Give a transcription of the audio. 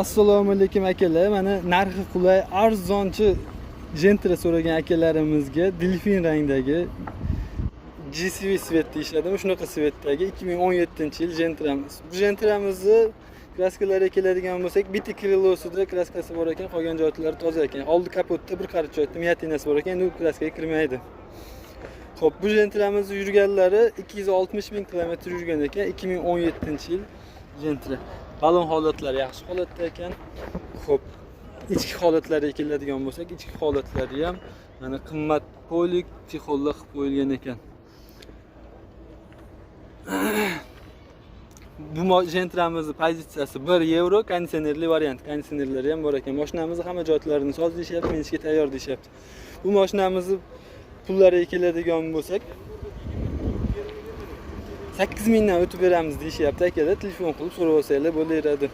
Assalomu alaykum akalar. Mana narxi qulay, arzonchi Gentra so'ragan akalarimizga delfin rangdagi GSV svet deyishadimi, shunaqa svetdagi 2017-yil Gentramiz. Bu Gentramizni kraskalariga keladigan bo'lsak, bitta krillosida kraskasi bor ekan, qolgan joylari toza ekan. Oldi kapotda bir qarich joyda miyatinasi bor ekan, endi u kraskaga kirmaydi. Xo'p, bu Gentramizni yurganlari 260 ming kilometr yurgan ekan, 2017-yil Gentra. Balon holatlari yaxshi holatda ekan. Xo'p, ichki holatlariga keladigan bo'lsak, ichki holatlari ham mana qimmat polik chexollar qilib qo'yilgan ekan. Bu Gentramizni pozitsiyasi 1 yevro, konditsionerli variant. Konditsionerlari ham bor ekan. Mashinamizni hamma joylarini soz deyapti, minishga tayyor deyapti. Bu mashinamizni pullariga keladigan bo'lsak 8 mingdan o'tib beramiz deyapti akalar. Telefon qilib so'rab olsanglar bo'laveradi.